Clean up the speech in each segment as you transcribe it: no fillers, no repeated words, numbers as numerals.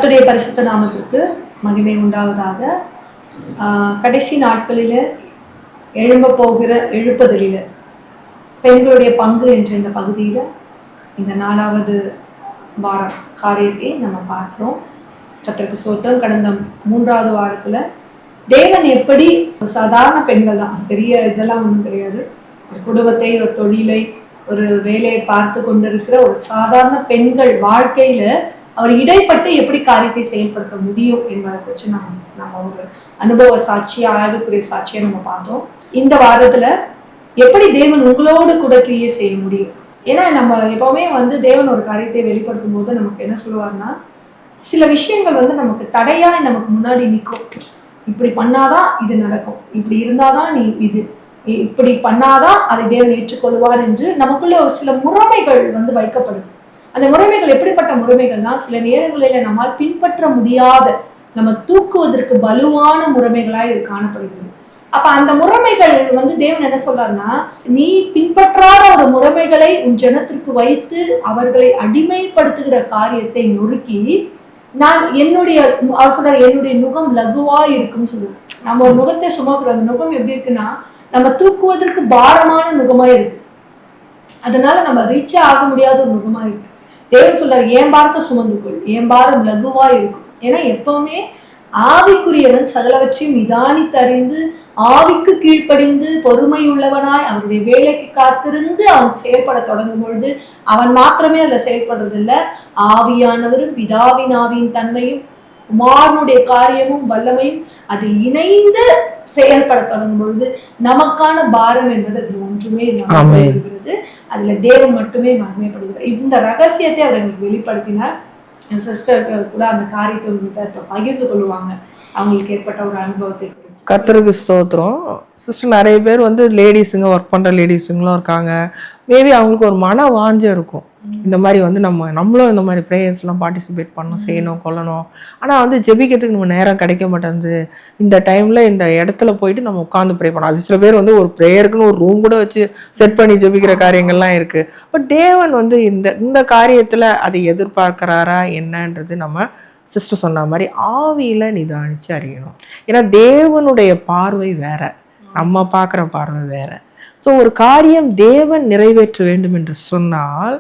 கர்த்தருடைய பரிசுத்த நாமத்திற்கு மகிமை உண்டாவதாக. கடைசி நாட்களில் எழும்ப போகிற எழுப்புதலில் பெண்களுடைய பங்கு என்ற இந்த பகுதியில் இந்த 4வது வார காரியத்தை நம்ம பார்க்கிறோம். கர்த்தருக்கு ஸ்தோத்திரம். கடந்த 3வது வாரத்தில் தேவன் எப்படி சாதாரண பெண்கள் தான், பெரிய இதெல்லாம் ஒன்றும் கிடையாது, ஒரு குடும்பத்தை, ஒரு தொழிலை, ஒரு வேலையை பார்த்து கொண்டிருக்கிற ஒரு சாதாரண பெண்கள் வாழ்க்கையில அவர் இடைப்பட்டு எப்படி காரியத்தை செயல்படுத்த முடியும் என்பதை குறித்து நம்ம ஒரு அனுபவ சாட்சியா, ஆய்வுக்குரிய சாட்சியா நம்ம பார்த்தோம். இந்த வாரத்துல எப்படி தேவன் உங்களோடு கூட கிரியை செய்ய முடியும். ஏன்னா நம்ம எப்பவுமே தேவன் ஒரு காரியத்தை வெளிப்படுத்தும் போது நமக்கு என்ன சொல்லுவார்னா, சில விஷயங்கள் நமக்கு தடையா நமக்கு முன்னாடி நிற்கும். இப்படி பண்ணாதான் இது நடக்கும், இப்படி இருந்தாதான் நீ இது, இப்படி பண்ணாதான் அதை தேவன் ஏற்றுக்கொள்வார் என்று நமக்குள்ள ஒரு சில முறைமைகள் வைக்கப்படுது. அந்த முறைமைகள் எப்படிப்பட்ட முறைமைகள்னா, சில நேரங்களில நம்மால் பின்பற்ற முடியாத, நம்ம தூக்குவதற்கு வலுவான முறைமைகளாய் இது காணப்படுகிறது. அப்ப அந்த முறைமைகள் தேவன் என்ன சொல்றாருன்னா, நீ பின்பற்றாத ஒரு முறைமைகளை உன் ஜனத்திற்கு வைத்து அவர்களை அடிமைப்படுத்துகிற காரியத்தை நொறுக்கி நான் அவர் சொல்றாரு, என்னுடைய நுகம் லகுவா இருக்குன்னு சொல்லுவோம். நம்ம ஒரு நுகத்தை சுமக்கிறோம். அந்த நுகம் எப்படி இருக்குன்னா, நம்ம தூக்குவதற்கு பாரமான நுகமா இருக்கு. அதனால நம்ம ரீச்சே ஆக முடியாத ஒரு நுகமா இருக்கு. தேவன் சொல்றாரு, என் பாரத்தை சுமந்துக்கொள், என் பாரம் லகுவா இருக்கும். ஏன்னா எப்பவுமே ஆவிக்குரியவன் சகலவற்றையும் நிதானித்தறிந்து ஆவிக்கு கீழ்ப்படிந்து பொறுமை உள்ளவனாய் அவருடைய வேலைக்கு காத்திருந்து அவன் செயல்பட தொடங்கும் பொழுது அவன் மாத்திரமே அதுல செயல்படுறது இல்லை, ஆவியானவரும் பிதாவின் ஆவியின் தன்மையும் குமாரனுடைய காரியமும் வல்லமையும் அதில் இணைந்து செயல்பட தொடங்கும் பொழுது நமக்கான பாரம் என்பது அது ஒன்றுமே இல்லாமல் இருக்கிறது. அதுல தேவன் மட்டுமே மகிமைப்படுகிறார். இந்த ரகசியத்தை அவர் எங்களுக்கு வெளிப்படுத்தினார். என் சிஸ்டர்கள் கூட அந்த காரியத்தை உங்ககிட்ட பகிர்ந்து கொள்வாங்க, அவங்களுக்கு ஏற்பட்ட ஒரு அனுபவத்தை. கர்த்தருக்கு ஸ்தோத்திரம். சிஸ்டர், நிறைய பேர் லேடிஸுங்க, ஒர்க் பண்ணுற லேடிஸுங்களும் இருக்காங்க. மேபி அவங்களுக்கு ஒரு மன வாஞ்சம் இருக்கும், இந்த மாதிரி நம்மளும் இந்த மாதிரி ப்ரேயர்ஸ்லாம் பார்ட்டிசிபேட் பண்ணணும், செய்யணும், கொள்ளணும். ஆனால் ஜெபிக்கிறதுக்கு நம்ம நேரம் கிடைக்க மாட்டேங்குது. இந்த டைமில் இந்த இடத்துல போயிட்டு நம்ம உட்காந்து ப்ரே பண்ணோம். அது சில பேர் ஒரு ப்ரேயருக்குன்னு ஒரு ரூம் கூட வச்சு செட் பண்ணி ஜெபிக்கிற காரியங்கள்லாம் இருக்குது. பட் தேவன் இந்த காரியத்தில் அதை எதிர்பார்க்குறாரா என்னன்றது நம்ம சிஸ்டர் சொன்ன மாதிரி ஆவியில் நிதானித்து அறியணும். ஏன்னா தேவனுடைய பார்வை வேற, நம்ம பார்க்குற பார்வை வேற. ஸோ ஒரு காரியம் தேவன் நிறைவேற்ற வேண்டும் என்று சொன்னால்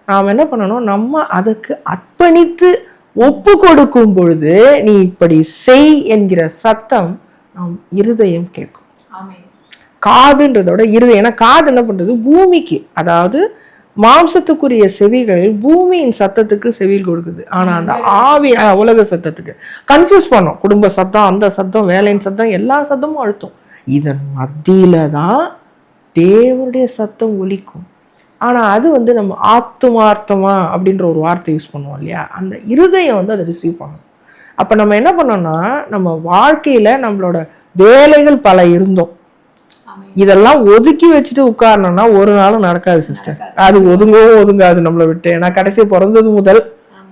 நாம் என்ன பண்ணணும், நம்ம அதுக்கு அர்ப்பணித்து ஒப்பு கொடுக்கும் பொழுது நீ இப்படி செய் என்கிற சத்தம் நாம் இருதயம் கேட்கும். காதுன்றதோட இருதயம், ஏன்னா காது என்ன பண்றது, பூமிக்கு, அதாவது மாம்சத்துக்குரிய செவிகளில் பூமியின் சத்தத்துக்கு செவியில் கொடுக்குது. ஆனா அந்த ஆவி உலக சத்தத்துக்கு கன்ஃபியூஸ் பண்ணும். குடும்ப சத்தம், அந்த சத்தம், வேலையின் சத்தம், எல்லா சத்தமும் அழுத்தும். இதன் மத்தியில தான் தேவனுடைய சத்தம் ஒலிக்கும். ஆனா அது நம்ம ஆத்துமார்த்தமா அப்படின்ற ஒரு வார்த்தை யூஸ் பண்ணுவோம் இல்லையா, அந்த இருதயம் அதை ரிசீவ் பண்ணும். அப்ப நம்ம என்ன பண்ணோம்னா, நம்ம வாழ்க்கையில நம்மளோட வேலைகள் பல இருந்தோம், இதெல்லாம் ஒதுக்கி வச்சுட்டு உட்காரணும்னா ஒரு நாளும் நடக்காது சிஸ்டர். அது ஒதுங்காது நம்மளை விட்டு. நான் கடைசி பிறந்தது முதல்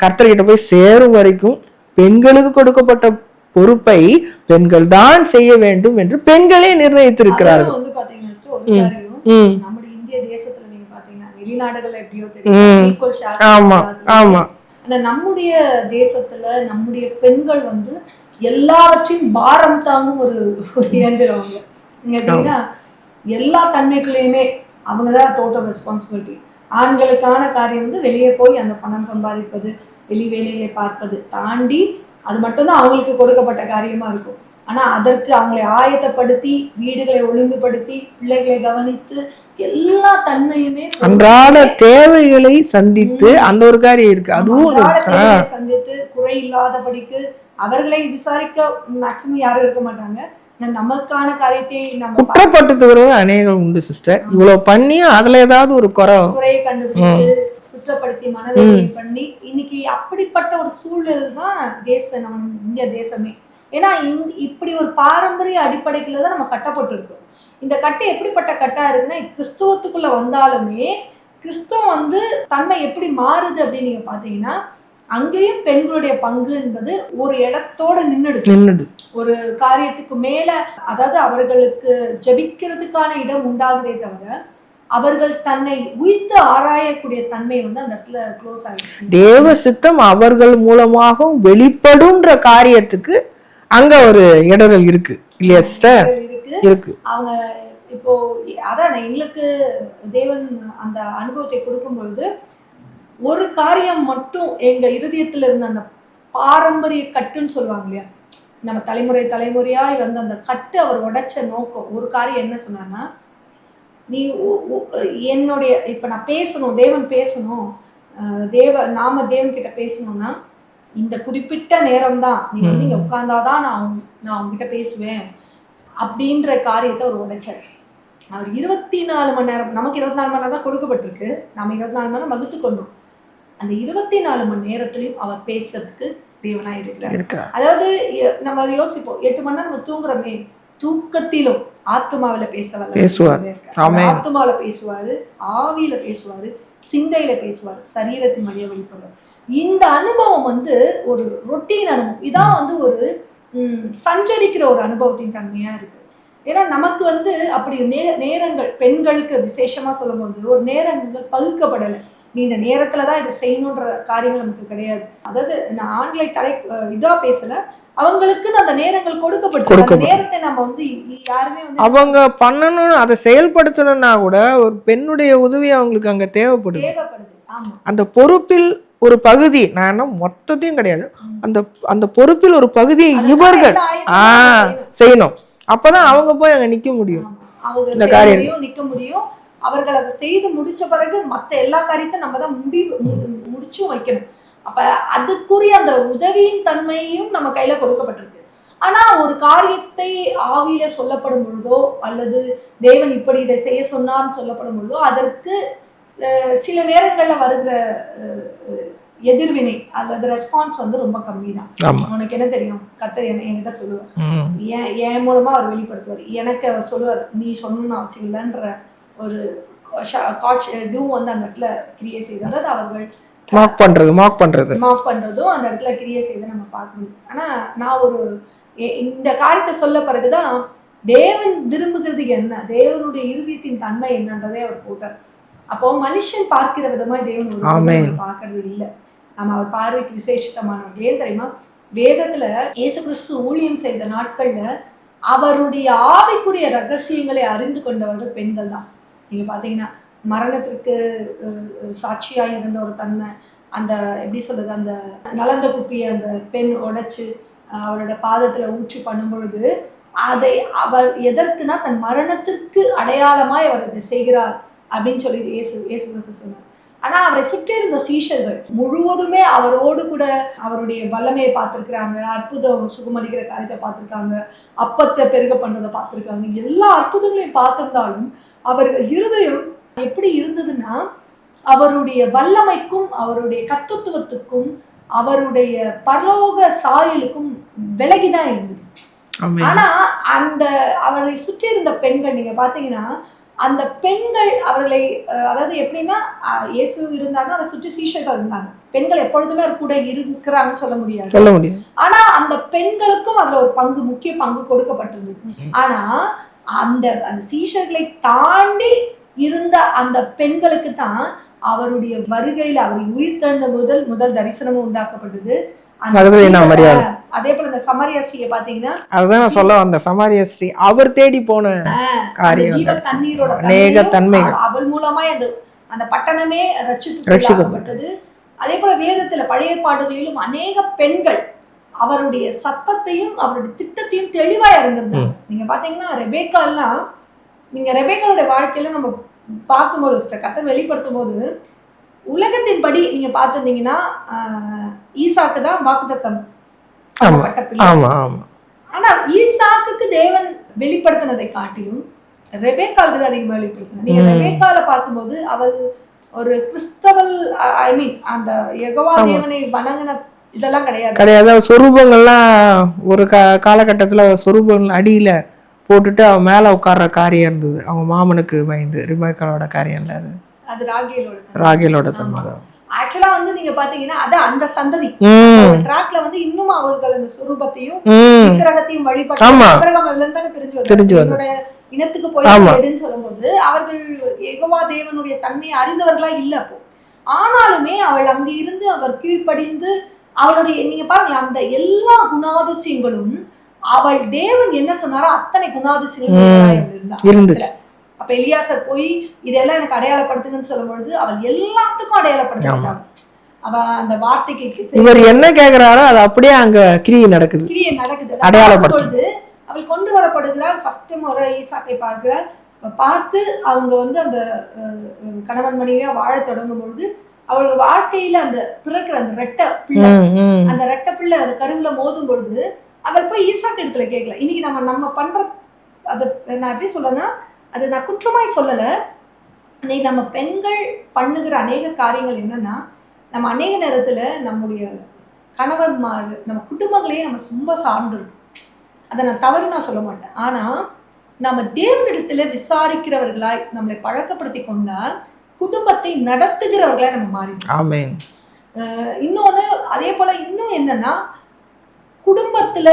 கர்த்தர்கிட்ட போய் சேரும் வரைக்கும் பெண்களுக்கு கொடுக்கப்பட்ட பொறுப்பை பெண்கள் தான் செய்ய வேண்டும் என்று பெண்களே நிர்ணயித்திருக்கிறார்கள். ஆமா ஆமா. நம்முடைய தேசத்துல நம்முடைய பெண்கள் எல்லாவற்றையும் பாரம் தாங்கும் ஒரு இயந்திரம். எப்படின்னா எல்லா தன்மைகளையுமே அவங்கதான் டோட்டல் ரெஸ்பான்சிபிலிட்டி. ஆண்களுக்கான காரியம் வெளியே போய் அந்த பணம் சம்பாதிப்பது, வெளி வேலைகளை பார்ப்பது தாண்டி அது மட்டும்தான் அவங்களுக்கு கொடுக்கப்பட்ட காரியமா இருக்கும். ஆனா அதற்கு அவங்களை ஆயத்தப்படுத்தி, வீடுகளை ஒழுங்குபடுத்தி, பிள்ளைகளை கவனித்து, எல்லா தன்மையுமே அன்றாட தேவைகளை சந்தித்து அந்த ஒரு காரியம் இருக்கு. அதுவும் சந்தித்து குறை இல்லாதபடிக்கு அவர்களை விசாரிக்க மேக்சிமம் யாரும் இருக்க மாட்டாங்க. நமக்கான காரியத்தை நம்ம குற்றப்படுத்துகிறவங்க அநேகம் உண்டு சிஸ்டர். இவ்வளவு பண்ணி அதுல ஏதாவது ஒரு குறையை கண்டுபிடித்து குற்றப்படுத்தி மனவேதனை பண்ணி இன்னைக்கு அப்படிப்பட்ட ஒரு சூழல் தான் நம்ம இந்திய தேசமே. ஏன்னா இப்படி ஒரு பாரம்பரிய அடிப்படைக்குள்ள தான் நம்ம கட்டப்பட்டிருக்கோம். இந்த கட்டை எப்படிப்பட்ட கட்டா இருக்குன்னா, கிறிஸ்துவத்துக்குள்ள வந்தாலுமே கிறிஸ்துவம் தன்மை எப்படி மாறுது அப்படின்னு நீங்க பாத்தீங்கன்னா, அங்கேயும் பெண்களுடைய பங்கு என்பது ஒரு இடத்தோட நின்னுடுது. ஒரு காரியத்துக்கு மேல, அதாவது அவர்களுக்கு ஜெபிக்கிறதுக்கான இடம் உண்டாகுதே தவிர அவர்கள் தன்னை உய்த்து ஆராயக்கூடிய தன்மை வந்து அந்த இடத்துல க்ளோஸ் ஆயிடுச்சு. தேவ சித்தம் அவர்கள் மூலமாக வெளிப்படும்ன்ற காரியத்துக்கு அங்க ஒரு இடரல் இருக்கு இல்லையா சிஸ்டர்? இருக்கு. அவங்க இப்போ அதான் எங்களுக்கு தேவன் அந்த அனுபவத்தை கொடுக்கும் பொழுது ஒரு காரியம் மட்டும் எங்க இருதயத்துல இருந்த அந்த பாரம்பரிய கட்டுன்னு சொல்லுவாங்க இல்லையா, நம்ம தலைமுறையாய் வந்து அந்த கட்டு அவர் உடைச்ச நோக்கம் ஒரு காரியம் என்ன சொன்னான்னா, நீ என்னுடைய இப்ப நான் பேசணும், தேவன் பேசணும், நாம தேவன் கிட்ட பேசணும்னா இந்த குறிப்பிட்ட நேரம் தான் நீ வந்து இங்க உட்கார்ந்தாதான் நான் உங்ககிட்ட பேசுவேன் அப்படின்ற காரியத்தை அவர் உடைச்சார். அவர் 24 மணி நேரம், நமக்கு 24 மணி நேரம் தான் கொடுக்கப்பட்டிருக்கு, நம்ம 24 மணி நேரம் வகுத்து கொண்டோம். அந்த 24 மணி நேரத்திலையும் அவர் பேசுறதுக்கு தேவனா இருக்கிறார். அதாவது நம்ம அதை யோசிப்போம், 8 மணி நேரம் நம்ம தூங்குறோமே, தூக்கத்திலும் ஆத்மாவில பேசுவார், ஆத்மாவில பேசுவாரு, ஆவியில பேசுவாரு, சிந்தையில பேசுவார், சரீரத்தின் வழியா வெளிப்படுவார். இந்த அனுபவம் வந்து ஒரு ரொட்டீன் அனுபவம். இதான் வந்து ஒரு சஞ்சரிக்கிற ஒரு அனுபவத்தின் தன்மையா இருக்கு. ஏன்னா நமக்கு வந்து அப்படி நேரங்கள் பெண்களுக்கு விசேஷமா சொல்லும் போது ஒரு நேரங்கள் பகுக்கப்படலை. நீ இந்த நேரத்துலதான் இதை செய்யணுன்ற காரியங்கள் நமக்கு கிடையாது. அதாவது நான் ஆண்களை இதா பேசல, அவங்களுக்குன்னு அந்த நேரங்கள் கொடுக்கப்பட்டு நேரத்தை நம்ம வந்து யாருமே வந்து அவங்க பண்ணணும்னு அதை செயல்படுத்தணும்னா கூட ஒரு பெண்ணுடைய உதவி அவங்களுக்கு அங்க தேவைப்படுது. ஆமா, அந்த பொறுப்பில் ஒரு பகுதி, நான் மொத்தத்தையும் கிடையாது, அந்த அந்த பொறுப்பில் ஒரு பகுதியை இவர்கள் செய்யணும். அப்பதான் அவங்க போய் அங்க நிக்க முடியும், இந்த காரியம் நிக்க முடியும். அவர்கள் அதை செய்து முடிச்ச பிறகு மத்த எல்லா காரியத்தையும் நம்ம தான் முடிச்சும் வைக்கணும். அப்ப அதுக்குரிய அந்த உதவியின் தன்மையும் நம்ம கையில கொடுக்கப்பட்டிருக்கு. ஆனா ஒரு காரியத்தை ஆவியில சொல்லப்படும் பொழுதோ அல்லது தேவன் இப்படி இதை செய்ய சொன்னார்னு சொல்லப்படும் பொழுதோ அதற்கு சில நேரங்கள்ல வருகிற எதிர்வினை அல்லது ரெஸ்பான்ஸ் வந்து ரொம்ப கம்மி தான். உனக்கு என்ன தெரியும், கர்த்தர் என்கிட்ட சொல்லுவார், என் மூலமா அவர் வெளிப்படுத்துவார், எனக்கு அவர் சொல்லுவார், நீ சொல்லணும்னு அவசியம் இல்லைன்ற ஒரு இதுவும் வந்து அந்த இடத்துல கிரியை செய்து, அதாவது அவர்கள் மார்க் பண்றதும் அந்த இடத்துல கிரியை செய்து நம்ம பார்க்க முடியும். ஆனா நான் ஒரு இந்த காரியத்தை சொல்ல பிறகுதான் தேவன் விரும்புகிறது என்ன, தேவனுடைய இருதயத்தின் தன்மை என்னன்றதே அவர் போட்டார். அப்போ மனுஷன் பார்க்கிற விதமா தேவன் பார்க்கறது இல்லை. நம்ம அவர் பார்வைக்கு விசேஷமானவர்கள். ஏன் தெரியுமா, வேதத்துல இயேசு கிறிஸ்து ஊழியம் செய்த நாட்கள்ல அவருடைய ஆவிக்குரிய ரகசியங்களை அறிந்து கொண்டவர்கள் பெண்கள் தான். நீங்க பாத்தீங்கன்னா மரணத்திற்கு சாட்சியாய் இருந்த ஒரு தன்மை, அந்த எப்படி சொல்றது, அந்த நலந்த குப்பியை அந்த பெண் உடைச்சு அவரோட பாதத்துல ஊற்றி பண்ணும் பொழுது அதை அவர் எதற்குனா தன் மரணத்திற்கு அடையாளமாய் அவர் அதை செய்கிறார் அப்படின்னு சொல்லி இயேசு கிறிஸ்து சொன்னார். ஆனா அவரை சுற்றி இருந்த சீஷர்கள் முழுவதுமே அவரோடு கூட அவருடைய வல்லமையை பார்த்திருக்கிறாங்க, அற்புதம் சுகமளிக்கிற காரியத்தை பார்த்திருக்காங்க, அப்பத்தை பெருக பண்றதை பார்த்திருக்காங்க. எல்லா அற்புதங்களையும் பார்த்திருந்தாலும் அவர்கள் இருதயம் எப்படி இருந்ததுன்னா அவருடைய வல்லமைக்கும் அவருடைய கர்த்தத்துவத்துக்கும் அவருடைய பரலோக சாயலுக்கும் விலகிதான் இருந்தது. ஆனா அந்த அவரை சுற்றி இருந்த பெண்கள் நீங்க பாத்தீங்கன்னா அந்த பெண்கள் அவர்களை, அதாவது எப்படின்னா இயேசு இருந்தாங்கன்னா அதை சுற்றி சீஷர்கள் இருந்தாங்க. பெண்கள் எப்பொழுதுமே அவர் கூட இருக்கிறாங்கன்னு சொல்ல முடியாது. ஆனா அந்த பெண்களுக்கும் அதுல ஒரு பங்கு, முக்கிய பங்கு கொடுக்கப்பட்டிருந்தது. ஆனா அந்த அந்த சீஷர்களை தாண்டி இருந்த அந்த பெண்களுக்கு தான் அவருடைய வருகையில அவர் உயிர் தெழுந்த முதல் தரிசனமும் உண்டாக்கப்பட்டது. அதே போல இந்த சமாரியா ஸ்ரீயை பாத்தீங்கன்னா அதுதான் நான் சொல்ல வந்த சமாரியா ஸ்ரீ அவர் தேடி போன காரியம், ஜீவ தண்ணீரோட அநேக தன்மைகள் அவள் மூலமாய் அந்த பட்டணமே ரட்சிக்கப்பட்டது. அதே போல வேதத்துல பழைய பாடுகளிலும் அநேக பெண்கள் அவருடைய சத்தத்தையும் அவருடைய திட்டத்தையும் தெளிவா இறங்கிருந்தாங்க. நீங்க பாத்தீங்கன்னா ரெபேக்கா எல்லாம், நீங்க ரெபேக்காவோட வாழ்க்கையில நம்ம பார்க்கும்போது கர்த்தர் வெளிப்படுத்தும் போது உலகத்தின் படி நீங்க பார்த்திருந்தீங்கன்னா ஈசாக்கு தான் வாக்குத்தத்தம். ஆனா ஈசாக்குக்கு தேவன் வெளிப்படுத்தினதை காட்டிலும் ரெபேக்காவுக்கு தான் அதிகமா வெளிப்படுத்தினார். நீங்க ரெபேக்கால பார்க்கும்போது அவள் ஒரு கிறிஸ்தவல், ஐ மீன் அந்த யெகோவா தேவனை வணங்கின இதெல்லாம் கிடையாது. சொரூபங்கள்லாம் ஒரு காலகட்டத்துல சொரூபங்கள் அடியில போட்டுட்டு அவன் மேல உட்கார்ற காரியம் இருந்தது. அவங்க மாமனுக்கு பயந்து ரெபேக்காவோட காரியம் இல்ல, அது ராகேலோட தன்மை. ஆக்சுவலா வந்து நீங்க பாத்தீங்கன்னா அது அந்த சந்ததி ட்ராக்ல வந்து இன்னும் அவர்கள் அந்த சுரூபத்தையும் விக்கிரகத்தையும் வழிபட்டு விக்கிரகம் அதுல இருந்து பிரிஞ்சு இனத்துக்கு போயிடுன்னு சொல்லும்போது அவர்கள் யெகோவா தேவனுடைய தன்மையை அறிந்தவர்களா இல்ல. அப்போ ஆனாலுமே அவள் அங்கு இருந்து அவர் கீழ்ப்படிந்து அவளுடைய நீங்க பாருங்களேன் அந்த எல்லா குணாதிசயங்களும் அவள் தேவன் என்ன சொன்னாரோ அத்தனை குணாதிசயங்களும் இருந்துச்சு. அப்ப எலியாசர் போய் இதெல்லாம் எனக்கு அடையாளப்படுத்துங்கன்னு சொல்லும் பொழுது அவள் எல்லாத்துக்கும் அடையாளப்படுத்திட்டாங்க. அவ அந்த வார்த்தைக்கு இவர் என்ன கேக்குறாரோ அது அப்படியே அங்க கிரியை நடக்குது. அடையாளப்படுத்து அவள் கொண்டு வரப்படுகிறாள். ஃபர்ஸ்ட் முறை ஈசாக்கை பார்க்கிறாள். பார்த்து அவங்க வந்து அந்த கணவன் மனைவியா வாழ தொடங்கும் பொழுது அவள் வாழ்க்கையில அந்த பிறக்கிற அந்த ரெட்டை பிள்ளை, அந்த ரெட்டை பிள்ளை அந்த கருவுல மோதும் பொழுது அவள் போய் ஈசாக்கு இடத்துல கேட்கல. இன்னைக்கு நம்ம பண்ற அதை நான் எப்படி சொல்றேன்னா, அது நான் குற்றமாய் சொல்லல. இன்னைக்கு நம்ம பெண்கள் பண்ணுகிற அநேக காரியங்கள் என்னன்னா, நம்ம அநேக நேரத்துல நம்முடைய கணவன்மார் நம்ம குடும்பங்களையே நம்ம ரொம்ப சார்ந்திருக்கோம். அதை நான் தவறு நான் சொல்ல மாட்டேன். ஆனா நம்ம தேவனிடத்துல விசாரிக்கிறவர்களாய் நம்மளை பழக்கப்படுத்தி கொண்டால் குடும்பத்தை நடத்துகிறவர்களாய் நம்ம மாறிடுவோம். ஆமென். இன்னொன்னு அதே போல இன்னும் என்னன்னா, குடும்பத்துல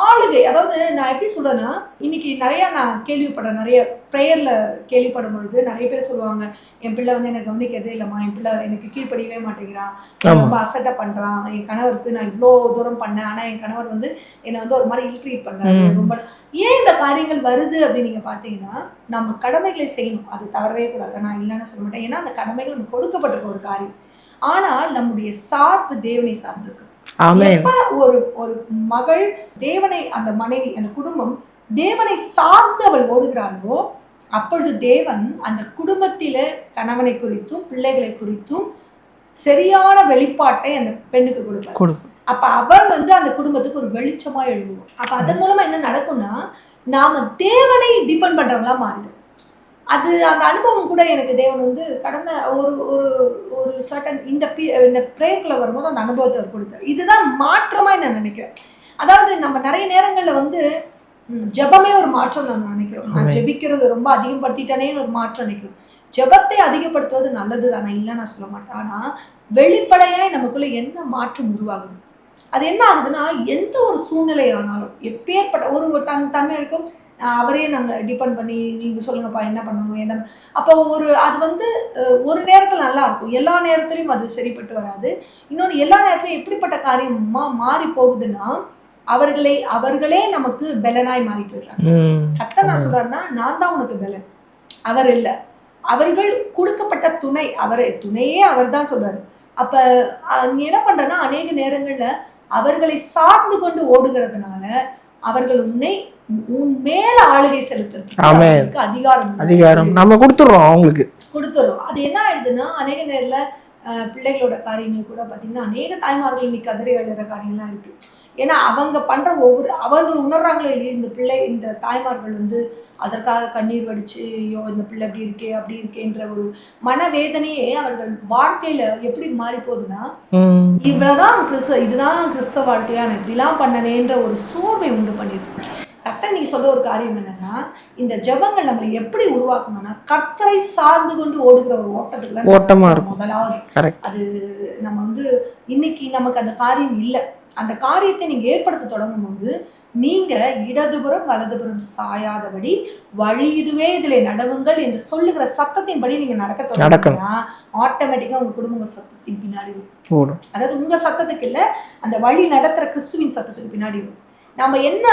ஆளுகை, அதாவது நான் எப்படி சொல்றேன்னா, இன்னைக்கு நிறைய நான் கேள்விப்படுறேன், நிறைய ப்ரேயர்ல கேள்விப்படும் பொழுது நிறைய பேர் சொல்லுவாங்க, என் பிள்ளை வந்து எனக்கு கவனிக்கிறதே இல்லைம்மா, என் பிள்ளை எனக்கு கீழ்ப்படியவே மாட்டேங்கிறான், ரொம்ப அசட்டை பண்றான், என் கணவருக்கு நான் இவ்வளோ தூரம் பண்ணேன் ஆனா என் கணவர் வந்து என்னை வந்து ஒரு மாதிரி இல்ட்ரீட் பண்றாரு. ரொம்ப ஏன் இந்த காரியங்கள் வருது அப்படின்னு நீங்க பாத்தீங்கன்னா, நம்ம கடமைகளை செய்யணும், அது தவறவே கூடாது, நான் இல்லைன்னு சொல்ல மாட்டேன். ஏன்னா அந்த கடமைகள் நமக்கு கொடுக்கப்பட்டிருக்க ஒரு காரியம். ஆனால் நம்முடைய சார்பு தேவனை சார்ந்திருக்கு. எப்ப ஒரு மகள் தேவனை, அந்த மனைவி, அந்த குடும்பம் தேவனை சார்ந்து அவள் ஓடுகிறாளோ அப்பொழுது தேவன் அந்த குடும்பத்தில கணவனை குறித்தும் பிள்ளைகளை குறித்தும் சரியான வெளிப்பாட்டை அந்த பெண்ணுக்கு கொடுப்பார். அப்ப அவர் வந்து அந்த குடும்பத்துக்கு ஒரு வெளிச்சமா எழுதுவோம். அப்ப அதன் மூலமா என்ன நடக்கும்னா, நாம தேவனை டிபெண்ட் பண்றவங்களா மாறிடும். அது அந்த அனுபவம் கூட எனக்கு தேவன் வந்து கடந்த ஒரு ஒரு ஒரு சர்டன் இந்த பிரேயர்க்குள்ள வரும்போது அந்த அனுபவத்தை அவர் கொடுத்தார். இதுதான் மாற்றமா நான் நினைக்கிறேன். அதாவது நம்ம நிறைய நேரங்கள்ல வந்து ஜெபமே ஒரு மாற்றம் நான் நினைக்கிறோம். நான் ஜெபிக்கிறது ரொம்ப அதிகப்படுத்திட்டேனேன்னு ஒரு மாற்றம் நினைக்கிறோம். ஜெபத்தை அதிகப்படுத்துவது நல்லது தானே, இல்லை நான் சொல்ல மாட்டேன். ஆனா வெளிப்படையாய் நமக்குள்ள என்ன மாற்றம் உருவாகுது, அது என்ன ஆகுதுன்னா, எந்த ஒரு சூழ்நிலை ஆனாலும் எப்பேற்பட்ட ஒரு தன்மை இருக்கும், அவரையே நாங்கள் டிபெண்ட் பண்ணி நீங்கள் சொல்லுங்கப்பா என்ன பண்ணணும் என்ன. அப்போ அது வந்து ஒரு நேரத்தில் நல்லா இருக்கும், எல்லா நேரத்துலையும் அது சரிப்பட்டு வராது. இன்னொன்று எல்லா நேரத்துலையும் எப்படிப்பட்ட காரியமா மாறி போகுதுன்னா, அவர்களே நமக்கு பெலனாய் மாறி போயிடுறாங்க. கர்த்தர் நான் சொல்றாருன்னா, நான் தான் உனக்கு பெலன், அவர் இல்லை, அவர்கள் கொடுக்கப்பட்ட துணை, துணையே அவர் தான் சொல்றாரு. அப்ப நீ என்ன பண்றன்னா, அநேக நேரங்கள்ல அவர்களை சார்ந்து கொண்டு ஓடுகிறதுனால அவர்கள் உன் மேல ஆளுகை செலுத்துறதுக்கு அதிகாரம் நம்ம கொடுத்துறோம், அவங்களுக்கு கொடுத்துறோம். அது என்ன ஆயிடுதுன்னா, அநேக நேரத்துல பிள்ளைகளோட காரியங்கள் கூட பாத்தீங்கன்னா, அநேக தாய்மார்கள் இன்னைக்கு கதறி அழுகிற காரியம்லாம் இருக்கு. ஏன்னா அவங்க பண்ற அவர்கள் உணர்றாங்களே இல்லையா, இந்த தாய்மார்கள் வந்து அதற்காக கண்ணீர் வடிச்சு, ஐயோ இந்த பிள்ளை அப்படி இருக்கே அப்படி இருக்கேன்ற ஒரு மனவேதனையே அவர்கள் வாழ்க்கையில எப்படி மாறி போகுதுன்னா, இதுதான் கிறிஸ்தவ வாழ்க்கையா, நான் இப்படிலாம் பண்ணனேன்ற ஒரு சோர்வை உண்டு பண்ணிருக்கு. கர்த்தர் நீ சொல்ல ஒரு காரியம் என்னன்னா, இந்த ஜெபங்கள் நம்மளை எப்படி உருவாக்கணும்னா, கர்த்தரை சார்ந்து கொண்டு ஓடுகிற ஒரு ஓட்டமா இருக்கும். முதலாவது அது நம்ம வந்து இன்னைக்கு நமக்கு அந்த காரியம் இல்லை. அந்த காரியத்தை நீங்க ஏற்படுத்த தொடங்கும் போது, நீங்க இடதுபுறம் வலதுபுறம் சாயாதபடி வழி இதுவே இதிலே நடவுங்கள் என்று சொல்லுகிற சத்தத்தின்படி நீங்க நடக்க தொடங்கினா, ஆட்டோமேட்டிக்கா உங்க குடும்ப சத்தத்தின் பின்னாடி ஓடும். அதாவது உங்க சத்தத்துக்கு இல்ல, அந்த வழி நடத்துற கிறிஸ்துவின் சத்தத்துக்கு பின்னாடி வரும். நம்ம என்ன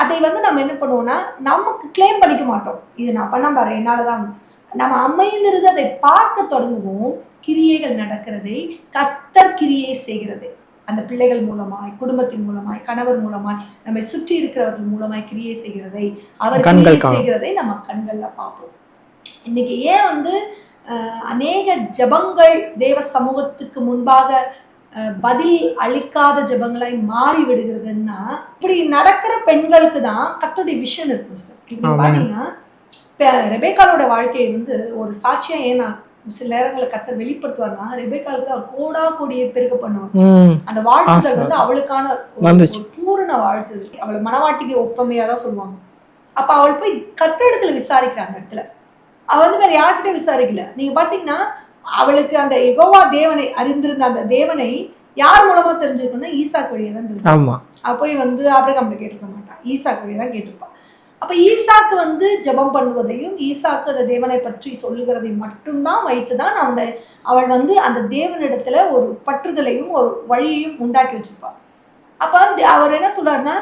அதை வந்து நம்ம என்ன பண்ணுவோம்னா, நமக்கு கிளைம் பண்ணிக்க மாட்டோம், இது நான் பண்ண பாரு என்னாலதான். நம்ம அமைந்திருந்து அதை பார்க்க தொடங்குவோம். கிரியைகள் நடக்கிறதை, கர்த்தர் கிரியை செய்கிறதை, அந்த பிள்ளைகள் மூலமாய், குடும்பத்தின் மூலமாய், கணவர் மூலமாய், நம்மை சுற்றி இருக்கிறவர்கள் மூலமாய் கிரியை செய்கிறதை, அவர் கிரியை செய்கிறதை நம்ம கண்கள்ல பார்ப்போம். இன்னைக்கு ஏன் வந்து அநேக ஜெபங்கள் தேவ சமூகத்துக்கு முன்பாக பதில் அளிக்காத ஜெபங்களாய் மாறி விடுகிறதுன்னா, இப்படி நடக்கிற பெண்களுக்கு தான் கர்த்தருடைய விஷன் இருக்கு. பாத்தீங்கன்னா, ரெபேக்காலோட வாழ்க்கையை வந்து ஒரு சாட்சியா ஏன் நான் சில நேரங்களில் கர்த்தர் வெளிப்படுத்துவார்னா, ரெபேக்காலுக்கு தான் அவர் கோடா கோடியை பெருக்க பண்ணுவார். அந்த வாழ்த்துதல் வந்து அவளுக்கான பூரண வாழ்த்து, அவளை மனவாட்டிக்கு ஒப்பமையா தான் சொல்லுவாங்க. அப்ப அவள் போய் கர்த்தரிடத்துல விசாரிக்கிறாங்க. இடத்துல அவள் வந்து வேற யார்கிட்ட விசாரிக்கல. நீங்க பாத்தீங்கன்னா, அவளுக்கு அந்த யெகோவா தேவனை அறிந்திருந்த அந்த தேவனை யார் மூலமா தெரிஞ்சிருக்குன்னா, ஈசாக்கு வழியா தான் தெரிஞ்சிருப்பா. அவ போய் வந்து ஆபிரகாம்கிட்ட கேட்டிருக்க மாட்டான், ஈசாக்கு வழியா தான் கேட்டிருப்பா. அப்ப ஈசாக்கு வந்து ஜெபம் பண்ணுவதையும் ஈசாக்கு அந்த தேவனை பற்றி சொல்லுகிறதையும் மட்டும்தான் வைத்துதான் அவள் வந்து அந்த தேவனிடத்துல ஒரு பற்றுதலையும் ஒரு வழியையும் உண்டாக்கி வச்சிருப்பா. அப்ப அவர் என்ன சொல்றாருன்னா,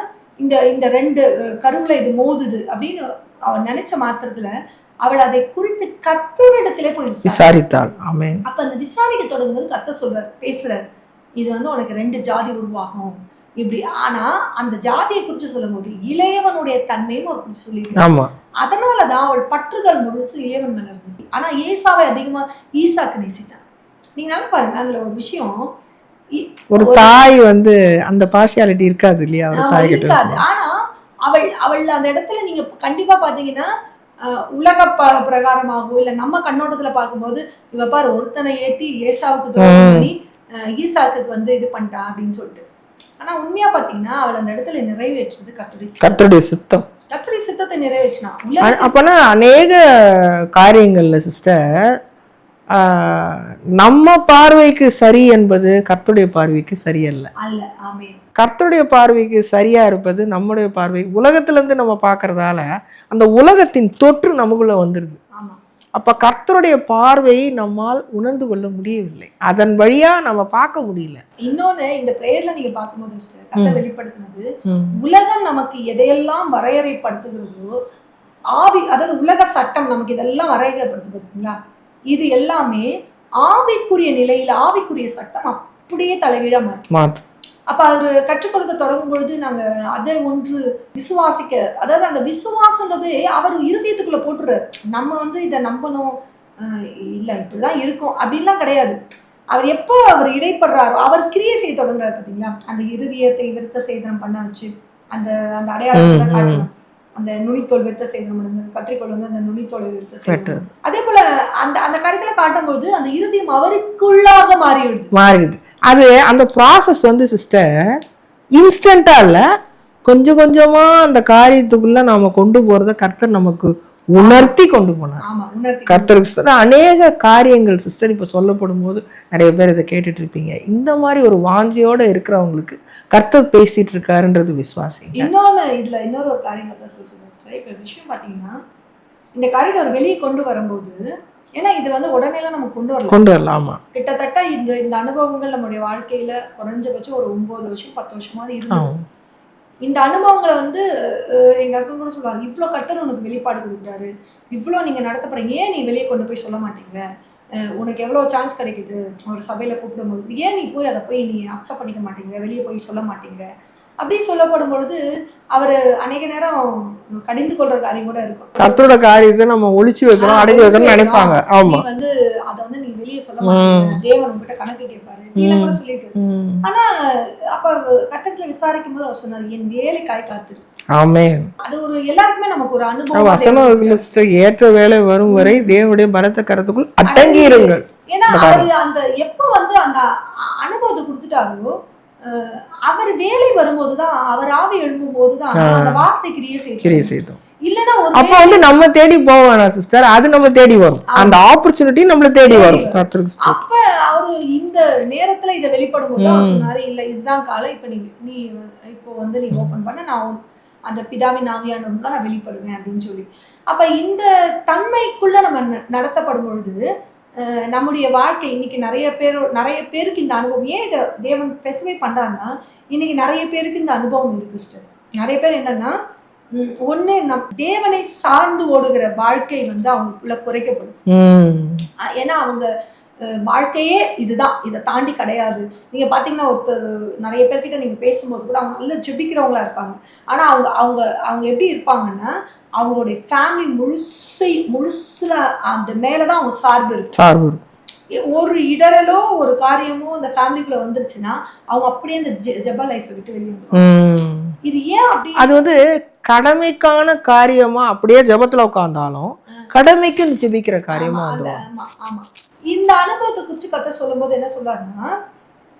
இந்த இந்த 2 கருவுல இது மோதுது அப்படின்னு அவள் நினைச்ச மாத்திரத்துல அவள் அதை குறித்து கர்த்தரிடத்திலே போய் விசாரித்தாள். ஆமென். அப்ப அந்த விசாரிக்க தொடங்கும்போது கர்த்தர் சொல்றாரு, பேசுறாரு, இது வந்து உனக்கு 2 ஜாதி உருவாகும் இப்படி. ஆனா அந்த ஜாதியை குறித்து சொல்லும் போது இளையவனுடைய தன்மையும் அவர் குறித்து சொல்லி, அதனாலதான் அவள் பற்றுதல் முழுசு இளையவன் மேல இருந்தது. ஆனா ஏசாவை அதிகமா ஈசாக்கு நேசித்தான். நீங்க நல்லா பாருங்க, அதுல ஒரு விஷயம், ஒரு தாய் வந்து அந்த பார்ஷியாலிட்டி இருக்காது இல்லையா, ஒரு தாய் கிட்ட இருக்காது. ஆனா அவள் அந்த இடத்துல நீங்க கண்டிப்பா பாத்தீங்கன்னா உலக பிரகாரமாகவோ இல்ல நம்ம கண்ணோட்டத்துல பார்க்கும்போது, இவ பாரு ஒருத்தனை ஏத்தி ஏசாவுக்கு துரோகம் பண்ணி ஈசாக்கு வந்து இது பண்ணிட்டா அப்படின்னு சொல்லிட்டு. ஆனா உண்மையா பாத்தீங்கன்னா அவள் அந்த இடத்துல நிறைவேற்றது கர்த்தருடைய சித்தம். கர்த்தருடைய சித்தத்தை நிறைவேற்றினா. அப்பனா அநேக காரியங்கள்ல சிஸ்டர் நம்ம பார்வைக்கு சரி என்பது கர்த்தருடைய பார்வைக்கு சரியல்ல. கர்த்தருடைய பார்வைக்கு சரியா இருப்பது நம்முடைய பார்வை. உலகத்துல இருந்து நம்ம பார்க்கறதால அந்த உலகத்தின் தொற்று நமக்குள்ள வந்துருது. அப்ப கர்த்தருடைய பார்வையை நம்மால் உணர்ந்து கொள்ள முடியவில்லை, அதன் வழியா நம்ம பார்க்க முடியல. இன்னொன்னு இந்த பிரேயர்ல நீங்க பார்க்கும்போது கர்த்தர் வெளிப்படுத்தினது, உலகம் நமக்கு எதையெல்லாம் வரையறைப்படுத்துகிறதோ ஆவி, அதாவது உலக சட்டம் நமக்கு இதெல்லாம் வரையறைப்படுத்துறதுங்களா, இது எல்லாமே ஆவிக்குரிய நிலையில ஆவிக்குரிய சட்டம் அப்படியே தலைகீழா மாற்று. அப்ப அவரு கற்றுக் கொடுக்க தொடங்கும் பொழுது நாங்க அதை ஒன்று விசுவாசிக்க, அதாவது அந்த விசுவாசம்ன்றது அவர் இருதயத்துக்குள்ள போட்டுறாரு. நம்ம வந்து இதை நம்பணும், இல்ல இப்படிதான் இருக்கும் அப்படின்லாம் கிடையாது. அவர் எப்போ அவர் இடைப்படுறாரோ அவர் கிரியை செய்ய தொடங்குறாரு. பாத்தீங்களா, அந்த இருதயத்தை விருத்த சேதனம் பண்ண வச்சு அந்த அந்த அடையாளத்தை காட்டணும். அந்த நுனித்தோல் விருத்த சேதனம் பண்ணுங்க, கத்திரிக்கோள் வந்து அந்த நுனித்தோல் விருத்த சேதனம். அதே போல அந்த அந்த கருத்துல காட்டும்போது அந்த இருதயம் அவருக்குள்ளாக மாறிடுது. அது அந்த ப்ராசஸ் வந்து சிஸ்டர் இன்ஸ்டன்டா இல்ல, கொஞ்சம் கொஞ்சமா அந்த காரியத்துக்குள்ள நாம கொண்டு போறத கர்த்தர் நமக்கு உணர்த்தி கொண்டு போனார். கர்த்தருக்கு அநேக காரியங்கள் சிஸ்டர் இப்ப சொல்லப்படும் போது நிறைய பேர் இதை கேட்டுட்டு இருப்பீங்க. இந்த மாதிரி ஒரு வாஞ்சியோட இருக்கிறவங்களுக்கு கர்த்தர் பேசிட்டு இருக்காருன்றது விசுவாசி. இதுல இன்னொரு ஒரு காரியம் இப்ப விஷயம் பாத்தீங்கன்னா, இந்த காரியத்தை அவர் வெளியே கொண்டு வரும்போது, ஏன்னா இது வந்து உடனே எல்லாம் நம்ம கொண்டு வரலாம். கிட்டத்தட்ட இந்த அனுபவங்கள் நம்முடைய வாழ்க்கையில குறைஞ்சபட்சம் ஒரு 9 வருஷம் 10 வருஷமாவது இருந்தது. இந்த அனுபவங்களை வந்து எங்க ஹஸ்பண்ட் கூட சொல்லுவாங்க, இவ்வளோ கர்த்தர் உனக்கு வெளிப்பாடு கொடுக்குறாரு, இவ்வளோ நீங்க நடத்த போறீங்க, ஏன் நீ வெளியே கொண்டு போய் சொல்ல மாட்டீங்க, உனக்கு எவ்வளோ சான்ஸ் கிடைக்குது ஒரு சபையில கூப்பிடும்போது, ஏன் நீ போய் அதை போய் நீ அக்செப்ட் பண்ணிக்க மாட்டீங்க, வெளியே போய் சொல்ல மாட்டீங்க அப்படி சொல்லப்படும் பொழுது அவர் அநேக நேரம் கடிந்து கொள்ற காரியம் கூட இருக்கும். கர்த்தரோட காரியத்தை நம்ம ஒளிச்சு வைக்கிறோம், அடங்கி வைக்கிறோம் நினைப்பாங்க. ஆமா, வந்து அதை வந்து நீ வெளியே சொல்ல மாட்டீங்க, தேவன் உங்ககிட்ட கணக்கு கேட்பாரு கூட சொல்லிட்டு. ஆனா அப்ப கர்த்தர்ல விசாரிக்கும் போது அவர் சொன்னார், என் வேலைக்காய் காத்திரு. ஆமென். அது ஒரு எல்லாருக்குமே நமக்கு ஒரு அனுபவம். வசனம் ஏற்ற வேலை வரும் வரை தேவனுடைய பலத்த கரத்துக்குள் அடங்கி இருங்கள். ஏன்னா அவர் அந்த எப்ப வந்து அந்த அனுபவத்தை கொடுத்துட்டாரோ, அவர் வேலை வரும்போதுதான், அவர் ஆவி எழும்பும் போதுதான் அந்த வார்த்தை கிரியை செய்தோம். இல்லனா அப்ப வந்து நம்ம தேடி போவானா சிஸ்டர், அது நம்ம தேடி வரும், அந்த ஆப்பர்ச்சுனிட்டி நம்மள தேடி வரும். அப்ப அவரு இந்த நேரத்துல இதை வெளிப்படும் போது சொன்னாரு, இல்ல இதுதான் காலம், இப்ப நீ இப்போ வந்து நீ ஓபன் பண்ண, நான் அந்த பிதாவின் ஆவியானவர்ல நான் வெளிப்படுவேன் அப்படின்னு சொல்லி. அப்ப இந்த தன்மைக்குள்ள நம்ம நடத்தப்படும் பொழுது நம்முடைய வாழ்க்கை இன்னைக்கு நிறைய பேருக்கு இந்த அனுபவம், ஏன் இதை தேவன் ஸ்பெசிஃபை பண்றாங்கன்னா, இன்னைக்கு நிறைய பேருக்கு இந்த அனுபவம் இருக்கு சிஸ்டர். நிறைய பேர் என்னன்னா, ஒண்ணு தேவனை சார்ந்து ஓடுகிற வாழ்க்கை வந்து அவங்களுக்குள்ள குறைக்கப்படும். ஏன்னா அவங்க வாழ்க்கையே இதுதான், இதை தாண்டி கிடையாது. நீங்க பாத்தீங்கன்னா ஒருத்தர் நிறைய பேர்கிட்ட நீங்க பேசும்போது கூட அவங்க நல்ல ஜெபிக்கிறவங்களா இருப்பாங்க. ஆனா அவங்க எப்படி இருப்பாங்கன்னா, அவங்களுடைய ஃபேமிலி முழுசுல அந்த மேலதான் அவங்க சார்பு இருக்கும். ஒரு இடரலோ ஒரு காரியமோ அந்த ஃபேமிலிக்குள்ள வந்துருச்சுன்னா அவங்க அப்படியே அந்த ஜெப லைஃபை விட்டு வெளியே வந்துருவாங்க. இது ஏன் அப்படி? அது வந்து கடமைக்கான காரியமா அப்படியே ஜெபத்துல உட்கார்ந்தாலும் கடமைக்கு ஜெபிக்கிற காரியமா வந்துரும். ஆமா, இந்த அனுபவத்தை குறித்து கர்த்தர் சொல்லும் போது என்ன சொல்றாருன்னா,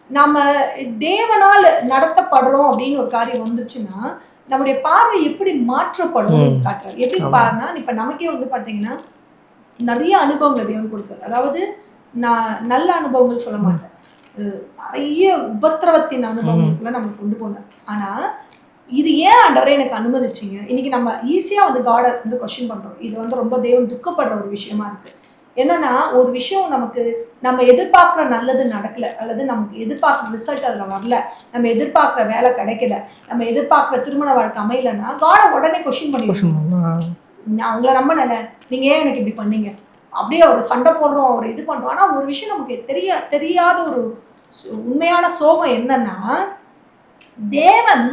நம்ம தேவனால் நடத்தப்படுறோம் அப்படின்னு ஒரு காரியம் வந்துச்சுன்னா நம்முடைய பார்வை எப்படி மாற்றப்படும் காட்டுறாரு. எப்படி பாருன்னா, இப்ப நமக்கே வந்து பாத்தீங்கன்னா நிறைய அனுபவங்கள் தேவன் கொடுத்தாரு. அதாவது நான் நல்ல அனுபவங்கள் சொல்ல மாட்டேன், நிறைய உபத்திரவத்தின் அனுபவங்களுக்குள்ள நம்ம கொண்டு போனார். ஆனா இது ஏன் ஆண்டவரே எனக்கு அனுமதிச்சிங்க? இன்னைக்கு நம்ம ஈஸியா வந்து காடை வந்து கொஸ்டின் பண்றோம். இது வந்து ரொம்ப தேவன் துக்கப்படுற ஒரு விஷயமா இருக்கு. என்னன்னா ஒரு விஷயம் நமக்கு நம்ம எதிர்பார்க்குற நல்லது நடக்கல, அல்லது நமக்கு எதிர்பார்க்குற ரிசல்ட் அதுல வரல, நம்ம எதிர்பார்க்குற வேலை கிடைக்கல, நம்ம எதிர்பார்க்குற திருமண வாழ்க்கை அமையலன்னா காடை உடனே கொஸ்டின் பண்ணிடுவோம். நான் உங்களை நம்பினேன்ல, நீங்க ஏன் எனக்கு இப்படி பண்ணீங்க? அப்படியே ஒரு சண்டை போடுறோம், ஒரு இது பண்றோம். ஆனா ஒரு விஷயம் நமக்கு தெரியாத ஒரு உண்மையான சோகம் என்னன்னா, தேவன்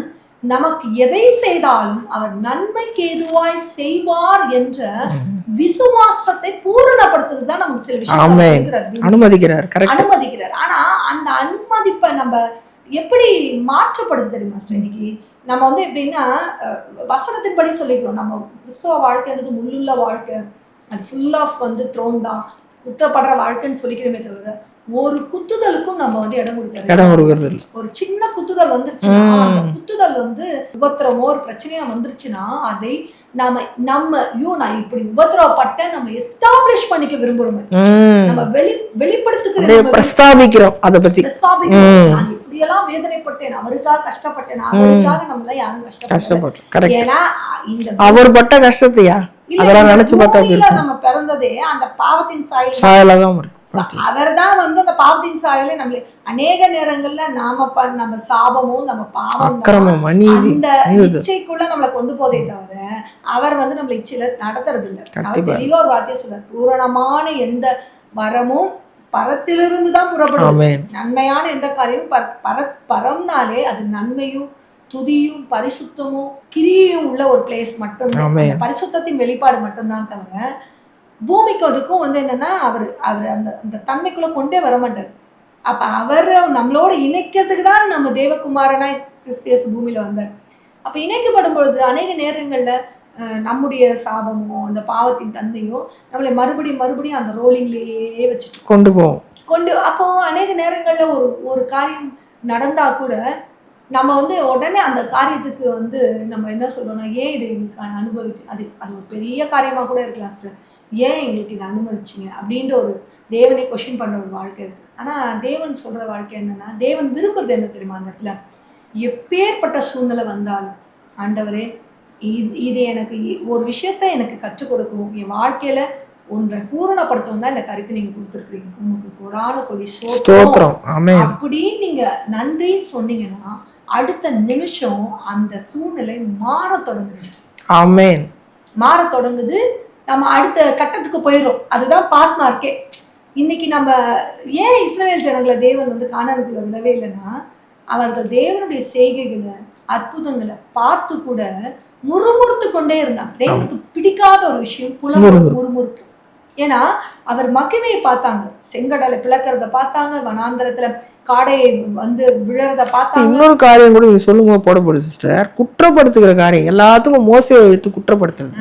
நமக்கு எதை செய்தாலும் அவர் நன்மைக்கு ஏதுவாய் செய்வார் என்ற விசுவாசத்தை பூரணப்படுத்துறது தான் நமக்கு சில விஷயம் அனுமதிக்கிறார். ஆனா அந்த அனுமதிப்பை நம்ம எப்படி மாற்றப்படுது தெரியுமா இன்னைக்கு? நம்ம வந்து எப்படின்னா வசனத்தின்படி சொல்லிக்கிறோம், நம்ம கிறிஸ்தவ வாழ்க்கைன்றது முள்ளுள்ள வாழ்க்கை, அது ஃபுல் ஆஃப் வந்து த்ரோன் தான், குத்தப்படுற வாழ்க்கைன்னு சொல்லிக்கிறோமே தவிர ஒரு குத்துதலுக்கும் நம்ம வந்து இடம் கொடுக்கறது. ஒரு சின்ன குத்துதல் வந்துருச்சுன்னா, அந்த குத்துதல் வந்து உபத்திரமோ ஒரு பிரச்சனையா வந்துருச்சுன்னா, அதை நம்ம நான் இப்படி உபத்திரவப்பட்ட நம்ம எஸ்டாப்ளிஷ் பண்ணிக்க விரும்புறோம், நம்ம பிரஸ்தாபிக்கிறோம். அதை பத்தி நான் இப்படியெல்லாம் வேதனைப்பட்டேன், அவருக்காக கஷ்டப்பட்டேன், அவருக்காக நம்மள யாரும் கஷ்டப்பட்டோம். ஏன்னா அவர் பட்ட கஷ்டத்தையா அதெல்லாம் நினைச்சு பார்த்தா நம்ம பிறந்ததே அந்த பாவத்தின் சாயலதான். அவர் தான் வந்து அந்த பாவத்தின் சாயல நம்மள அநேக நேரங்கள்ல நம்ம சாபமும் நம்ம பாவம் அந்த இச்சைக்குள்ள நம்மளை கொண்டு போதே தவிர அவர் வந்து நம்மள இச்சையில நடத்துறது இல்லை. அவர் தெளிவா ஒரு வார்த்தையை சொல்றார், பூரணமான எந்த வரமும் பரத்திலிருந்து தான் புறப்படும். நன்மையான எந்த காரியமும் பரம்னாலே அது நன்மையும் துதியும் பரிசுத்தமும் கிரியையும் உள்ள ஒரு பிளேஸ் மட்டும்தான், பரிசுத்தத்தின் வெளிப்பாடு மட்டும்தான் தவிர பூமிக்கு அதுக்கும் வந்து என்னன்னா அவர் அந்த தன்மைக்குள்ள கொண்டே வர மாட்டார். அப்ப அவர் நம்மளோட இணைக்கிறதுக்கு தான் நம்ம தேவகுமாரனாய் கிறிஸ்து பூமியில வந்தார். அப்ப இணைக்கப்படும் பொழுது அநேக நேரங்கள்ல நம்முடைய சாபமோ அந்த பாவத்தின் தன்மையோ நம்மளை மறுபடியும் அந்த ரோலிங்லேயே வச்சுட்டு கொண்டு அப்போ அநேக நேரங்கள்ல ஒரு காரியம் நடந்தா கூட நம்ம வந்து உடனே அந்த காரியத்துக்கு வந்து நம்ம என்ன சொல்றோம்னா, ஏன் இதை எங்களுக்கு அனுபவிச்சு அது ஒரு பெரிய காரியமா கூட இருக்கலாம் சிஸ்டர், ஏன் எங்களுக்கு இதை அனுமதிச்சிங்க அப்படின்ற ஒரு தேவனை கொஸ்டின் பண்ண ஒரு வாழ்க்கை இருக்கு. ஆனா தேவன் சொல்ற வாழ்க்கை என்னன்னா, தேவன் விரும்புறது என்ன தெரியுமா? அந்த இடத்துல எப்பேற்பட்ட சூழ்நிலை வந்தாலும் ஆண்டவரே இது எனக்கு ஒரு விஷயத்த எனக்கு கற்றுக் கொடுக்கவும் என் வாழ்க்கையில ஒன்றை பூரணப்படுத்தவும் தான் இந்த கருத்தை நீங்க கொடுத்துருக்கீங்க, உங்களுக்கு கொடான கொடி ஸ்தோத்திரம் அப்படின்னு நீங்க நன்றின்னு சொன்னீங்கன்னா அடுத்த நிமிஷம் அந்த சூழ்நிலை மாற தொடங்குது. நம்ம அடுத்த கட்டத்துக்கு போயிடும். அதுதான் பாஸ் மார்க்கே. இன்னைக்கு நம்ம ஏன் இஸ்ரவேல் ஜனங்களை தேவன் வந்து கானானுக்குள்ள விடவே இல்லைன்னா, அவர்கள் தேவனுடைய செய்கைகளை அற்புதங்களை பார்த்து கூட முறுமுறுத்து கொண்டே இருந்தாங்க. தேவனுக்கு பிடிக்காத ஒரு விஷயம் முறுமுறுப்பு. ஏன்னா அவர் மகிமையை பார்த்தாங்க, செங்கடலை பிளக்கிறத பார்த்தாங்க, வனாந்தரத்துல காடையை வந்து விழறத பார்த்தாங்க. இன்னொரு காரியம் கூட நீங்க சொல்லுங்க போடப்படுது சிஸ்டர், குற்றப்படுத்துகிற காரியம் எல்லாத்துக்கும் மோசையை எடுத்து குற்றப்படுத்துறது,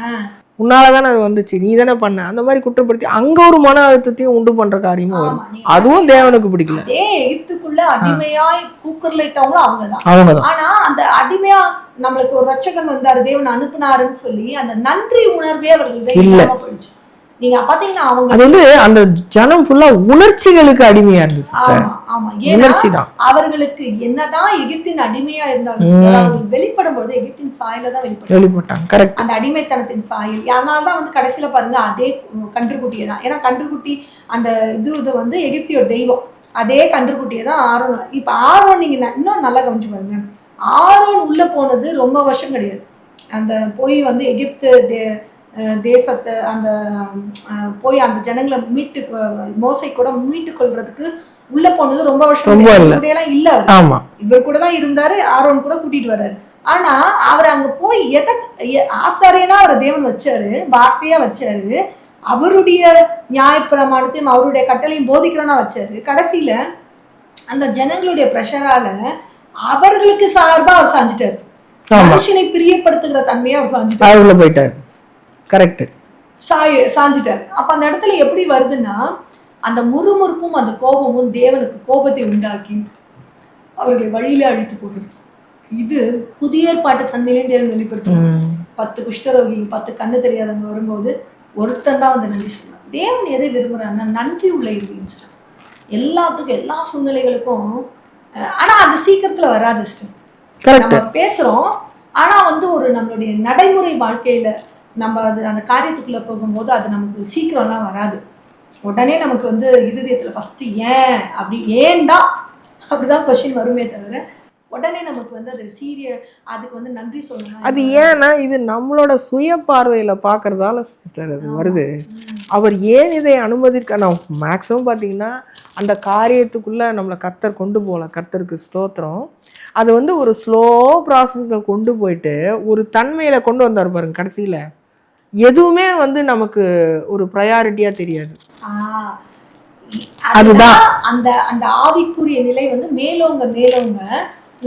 உன்னாலதானே அது வந்துச்சு, நீ தானே பண்ண, அந்த மாதிரி குற்றப்படுத்தி அங்க ஒரு மன அழுத்தத்தையும் உண்டு பண்ற காரியமும் வரும். அதுவும் தேவனுக்கு பிடிக்கல. எகிப்துக்குள்ள அடிமையாய் கூக்குரலிட்டவங்களும் அவங்கதான். ஆனா அந்த அடிமையா நம்மளுக்கு ஒரு ரட்சகன் வந்தாரு, தேவன் அனுப்புனாருன்னு சொல்லி அந்த நன்றி உணர்வே அவர்களுக்கு இல்லாம போயிடுச்சு. நீங்க பாத்தீங்கன்னா அவங்க அது வந்து அந்த ஜனம் ஃபுல்லா உணர்ச்சிகளுக்கு அடிமையா இருந்துச்சு சிஸ்டர். உணர்ச்சி தான். அவர்களுக்கு என்னதான் எகிப்தின் அடிமையா இருந்தாலும் அவர்கள் வெளிப்படும் போது எகிப்தின் சாயல தான் வெளிப்பட்டாங்க. கரெக்ட். அந்த அடிமைத்தனத்தின் சாயல். அதனாலதான் வந்து கடைசியில பாருங்க அதே கன்றுக்குட்டியை தான், ஏன்னா கன்றுக்குட்டி அந்த இது வந்து எகிப்தியோட தெய்வம், அதே கன்றுக்குட்டியை தான் ஆரோன். இப்ப ஆரோன் நீங்க இன்னும் நல்லா கவனிச்சு பாருங்க, ஆரோன் உள்ள போனது ரொம்ப வருஷம் கிடையாது. அந்த போய் வந்து எகிப்து தேசத்தை அந்த போய் அந்த ஜனங்களை மோசை கூட மீட்டு கொள்றதுக்கு உள்ள போனது ரொம்ப வருஷம் எல்லாம் இல்ல. இவர் கூட தான் இருந்தாரு, ஆரோன் கூட கூட்டிட்டு வர்றாரு. ஆனா அவர் அங்க போய் ஆசாரியனா அவரை தேவன் வச்சாரு, வார்த்தையா வச்சாரு, அவருடைய நியாயப்பிரமாணத்தையும் அவருடைய கட்டளையும் போதிக்கிறனா வச்சாரு. கடைசியில அந்த ஜனங்களுடைய பிரஷரால அவர்களுக்கு சார்பா அவர் சாஞ்சிட்டாரு, மனுஷனை பிரியப்படுத்துகிற தன்மையை அவர் சாஞ்சிட்டாரு. கரெக்ட். சாஞ்சிட்டாரு. அப்ப அந்த இடத்துல எப்படி வருதுன்னா, அந்த முறுமுறுப்பும் அந்த கோபமும் தேவனுக்கு கோபத்தை உண்டாக்கி அவர்களை வழியில அழித்து போடுறது. இது புதிய ஏற்பாட்டு தன்மையிலே தேவன் வெளிப்படுத்தும். 10 குஷ்டரோகி 10 கண்ணு தெரியாதவங்க வரும்போது ஒருத்தன் தான் வந்து நன்றி சொல்றான். தேவன் எதை விரும்புறாருன்னா நன்றி உள்ள இருக்கு எல்லாத்துக்கும், எல்லா சூழ்நிலைகளுக்கும். ஆனா அது சீக்கிரத்துல வராது. நம்ம பேசுறோம், ஆனா வந்து ஒரு நம்மளுடைய நடைமுறை வாழ்க்கையில நம்ம அந்த காரியத்துக்குள்ள போகும்போது அது நமக்கு சீக்கிரம்லாம் வராது. உடனே நமக்கு வந்து இருதயத்துல ஃபர்ஸ்ட் ஏன் அப்படி ஏன்டா அப்படிதான் கொஸ்டின் வருமே தவிர உடனே நமக்கு வந்து அதுக்கு வந்து நன்றி சொல்லணும். அது ஏன்னா இது நம்மளோட சுய பார்வையில பாக்குறதால சிஸ்டர் அது வருது. அவர் ஏன் இதை அனுமதிக்க, நான் மேக்ஸிமம் பார்த்தீங்கன்னா அந்த காரியத்துக்குள்ள நம்மளை கர்த்தர் கொண்டு போகல, கர்த்தருக்கு ஸ்தோத்திரம். அது வந்து ஒரு ஸ்லோ ப்ராசஸில் கொண்டு போயிட்டு ஒரு தன்மையில கொண்டு வந்தார் பாருங்க. கடைசியில எதுவுமே வந்து நமக்கு ஒரு ப்ரையாரிட்டியா தெரியாது. அதுதான் அந்த அந்த ஆவிக்குரிய நிலை வந்து மேலோங்க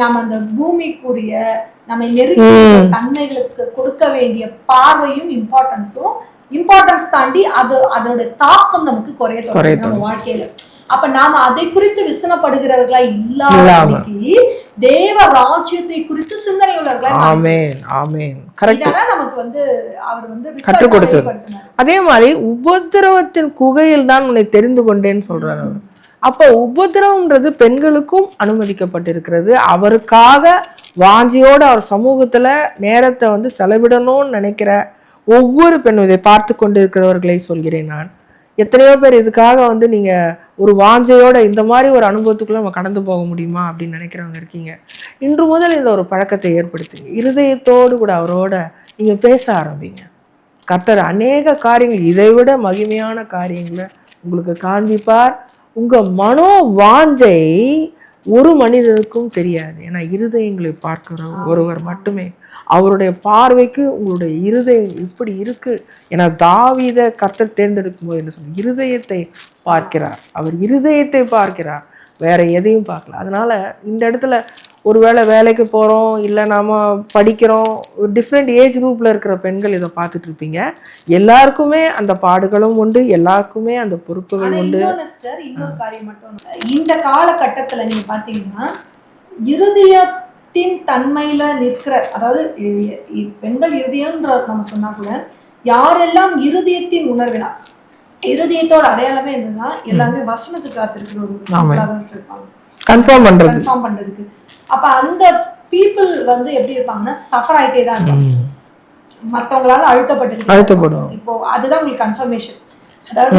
நம்ம அந்த பூமிக்குரிய நம்ம நெருங்கிய தன்மைகளுக்கு கொடுக்க வேண்டிய பார்வையும் இம்பார்ட்டன்ஸ் தாண்டி அதோட தாக்கம் நமக்கு குறைய நம்ம வாழ்க்கையில. அப்ப நாம அதை குறித்து விசனப்படுகிறவர்களா இல்லாம தேவ ராஜ்யத்தை குறித்து சிந்தனை உள்ளவர்களா நமக்கு வந்து அவர் வந்து கற்றுக் கொடுத்தது. அதே மாதிரி உபத்திரவத்தின் குகையில் தான் உன்னை தெரிந்து கொண்டேன்னு சொல்றாரு அவர். அப்ப உபத்திரவம்ன்றது பெண்களுக்கும் அனுமதிக்கப்பட்டிருக்கிறது. அவருக்காக வாஞ்சியோட அவர் சமூகத்துல நேரத்தை வந்து செலவிடணும்னு நினைக்கிற ஒவ்வொரு பெண்ணும், இதை பார்த்து கொண்டு இருக்கிறவர்களை சொல்கிறேன் நான். எத்தனையோ பேர் இதுக்காக வந்து நீங்க ஒரு வாஞ்சையோட இந்த மாதிரி ஒரு அனுபவத்துக்குள்ள நம்ம கடந்து போக முடியுமா அப்படின்னு நினைக்கிறவங்க இருக்கீங்க. இன்று முதல் இந்த ஒரு பழக்கத்தை ஏற்படுத்துங்க. இருதயத்தோடு கூட அவரோட நீங்க பேச ஆரம்பிங்க. கர்த்தர் அநேக காரியங்கள், இதை விட மகிமையான காரியங்களை உங்களுக்கு காண்பிப்பார். உங்க மனோ வாஞ்சை ஒரு மனிதனுக்கும் தெரியாது. ஏன்னா இருதயங்களை பார்க்கிற ஒருவர் மட்டுமே. அவருடைய பார்வைக்கு உங்களுடைய இருதயம் இப்படி இருக்கு. ஏன்னா தாவீதை கர்த்தர் தேர்ந்தெடுக்கும் போது என்ன சொல்ல, இருதயத்தை பார்க்கிறார். அவர் இருதயத்தை பார்க்கிறார், வேற எதையும் பார்க்கல. அதனால இந்த இடத்துல ஒருவேளை வேலைக்கு போகிறோம், இல்லை நாம் படிக்கிறோம், ஒரு டிஃப்ரெண்ட் ஏஜ் குரூப்பில் இருக்கிற பெண்கள் இதை பார்த்துட்டு இருப்பீங்க. எல்லாருக்குமே அந்த பாடுகளும் உண்டு, எல்லாருக்குமே அந்த பொறுப்புகள் உண்டு. இன்னொரு காரியம் மட்டும், இந்த காலகட்டத்தில் நீங்கள் பார்த்தீங்கன்னா இருதயத்தின் தன்மையில நிற்கிற, அதாவது பெண்கள் இருதயம்ன்ற நம்ம சொன்னா கூட யாரெல்லாம் இருதயத்தின் உணர்வினா, இருதயத்தோட அடையாளமே என்னன்னா எல்லாருமே வசனத்துக்கு காத்திருக்கிற ஒரு இருப்பாங்க, கன்ஃபார்ம் பண்றதுக்கு. அப்ப அந்த பீப்புள் வந்து எப்படி இருப்பாங்கன்னா சஃபர் ஆயிட்டே தான் இருப்பாங்க, மற்றவங்களால அழுத்தப்பட்டு. இப்போ அதுதான் உங்களுக்கு கன்ஃபர்மேஷன். அதாவது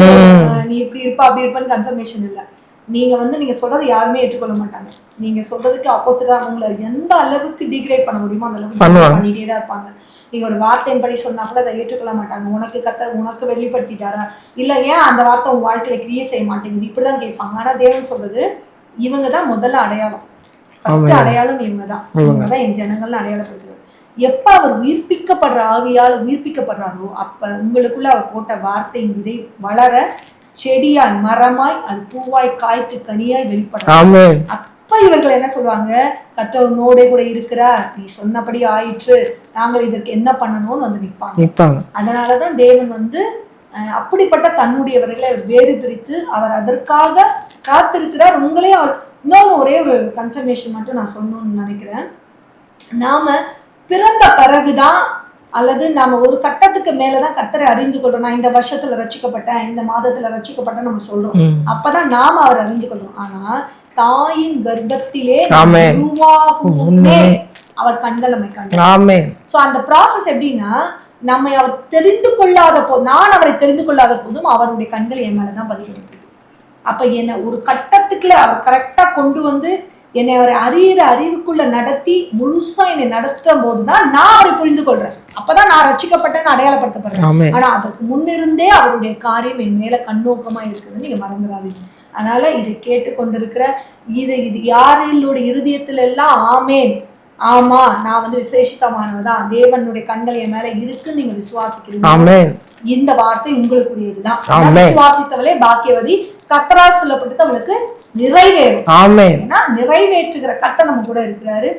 நீ இப்படி இருப்பா அப்படி இருப்பான்னு கன்ஃபர்மேஷன் இல்லை. நீங்க சொல்றது யாருமே ஏற்றுக்கொள்ள மாட்டாங்க. நீங்க சொல்றதுக்கு ஆப்போசிட்டா உங்களை எந்த அளவுக்கு டிகிரேட் பண்ண முடியுமோ அந்த அளவுக்கு பண்ணிட்டே தான் இருப்பாங்க. நீங்க ஒரு வார்த்தையின் படி சொன்னா கூட அதை ஏற்றுக்கொள்ள மாட்டாங்க. உனக்கு கர்த்தர் உனக்கு வெளிப்படுத்திட்டாரா, இல்ல ஏன் அந்த வார்த்தை உங்க வாழ்க்கையில கிரியேட் செய்ய மாட்டேங்குது, இப்படிதான் கேட்பாங்க. ஆனா தேவன் சொல்றது இவங்கதான் முதல்ல அடையாளம், ஃபர்ஸ்ட் அடையாளம் இவங்கதான் என் ஜனங்கள்னு அடையாளப்படுத்துறாரு. எப்ப அவர் உயிர்ப்பிக்கப்படுற ஆவியால் உயிர்ப்பிக்கப்படுறாரோ அப்ப உங்களுக்குள்ள அவர் போட்ட வார்த்தையின் விதை வளர செடியாய் மரமாய் அது பூவாய் காய்த்து கனியாய் வெளிப்படுறாங்க. அப்ப இவர்கள் என்ன சொல்லுவாங்க, கர்த்தர் உன்னோட கூட இருக்கிறார், நீ சொன்னபடி ஆயிற்று, நாங்கள் இதற்கு என்ன பண்ணணும்னு வந்து நிற்பாங்க. அதனாலதான் தேவன் வந்து அப்படிப்பட்ட தன்னுடையவர்களை வேறு பிரித்து அவர் அதற்காக காத்திருக்கிறார். உங்களே அவர் இன்னொன்று ஒரே ஒரு கன்ஃபர்மேஷன் மட்டும் நான் சொல்லணும்னு நினைக்கிறேன். நாம பிறந்த பிறகுதான் அல்லது நாம ஒரு கட்டத்துக்கு மேலதான் கர்த்தரை அறிந்து கொள்றோம். நான் இந்த வருஷத்துல ரட்சிக்கப்பட்டேன், இந்த மாதத்துல ரட்சிக்கப்பட்டேன் நம்ம சொல்றோம். அப்பதான் நாம அவர் அறிந்து கொள்றோம். ஆனா தாயின் கர்ப்பத்திலே அவர் கண்கள் நம்மை கண்டார். சோ அந்த ப்ராசஸ் எப்படின்னா, நம்மை அவர் தெரிந்து கொள்ளாத போது, நான் அவரை தெரிந்து கொள்ளாத போதும் அவருடைய கண்கள் என் மேலதான் பதிக்கிறது. அப்ப என்ன ஒரு கட்டத்துக்குள்ள அவர் கரெக்டா கொண்டு வந்து என்னை அவரை அறிவுக்குள்ள நடத்தி முழுசா என்னை நடத்தும் போதுதான் நான் அவரை புரிந்து கொள்றேன். அப்பதான் நான் ரட்சிக்கப்பட்டேன்னு அடையாளப்படுத்தப்படுறேன். ஆனா அதற்கு முன்னிருந்தே அவருடைய காரியம் என் மேல கண்ணோக்கமா இருக்குதுன்னு நீங்க மறந்துடாதீங்க. அதனால இதை கேட்டுக்கொண்டிருக்கிற இது யாருடைய இருதயத்துல எல்லாம் ஆமேன், ஆமா நான் வந்து விசேஷித்தமானவதான், தேவனுடைய கண்கள் என் மேல இருக்குன்னு நீங்க விசுவாசிக்கிறீங்க, இந்த வார்த்தை உங்களுக்குரியதுதான். விசுவாசித்தவளே பாக்கியவதி, கர்த்தரால் சொல்லப்பட்டது அவளுக்கு நிறைவேறும். ஏன்னா நிறைவேற்றுகிற கர்த்தர் நம்ம கூட இருக்கிறாரு.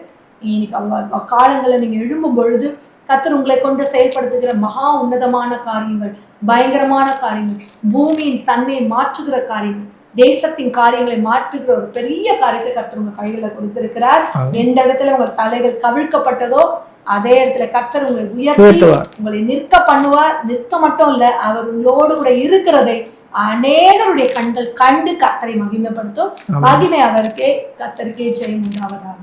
இன்னைக்கு காலங்களை நீங்க எழும்பும் பொழுது கர்த்தர் உங்களை கொண்டு செயல்படுத்துகிற மகா உன்னதமான காரியங்கள், பயங்கரமான காரியங்கள், பூமியின் தன்மையை மாற்றுகிற காரியங்கள், தேசத்தின் காரியங்களை மாற்றுகிற ஒரு பெரிய காரியத்தை கர்த்தர் உங்க கைகளை கொடுத்திருக்கிறார். எந்த இடத்துல உங்க தலைகள் கவிழ்க்கப்பட்டதோ அதே இடத்துல கர்த்தர் உங்களை உயர்த்தி உங்களை நிற்க பண்ணுவார். நிற்க மட்டும் இல்ல, அவர் உங்களோடு கூட இருக்கிறதை அநேகருடைய கண்கள் கண்டு கர்த்தரை மகிமைப்படுத்தும். மகிமை அவருக்கே, கர்த்தருக்கே ஜெயம் உண்டாவதாக.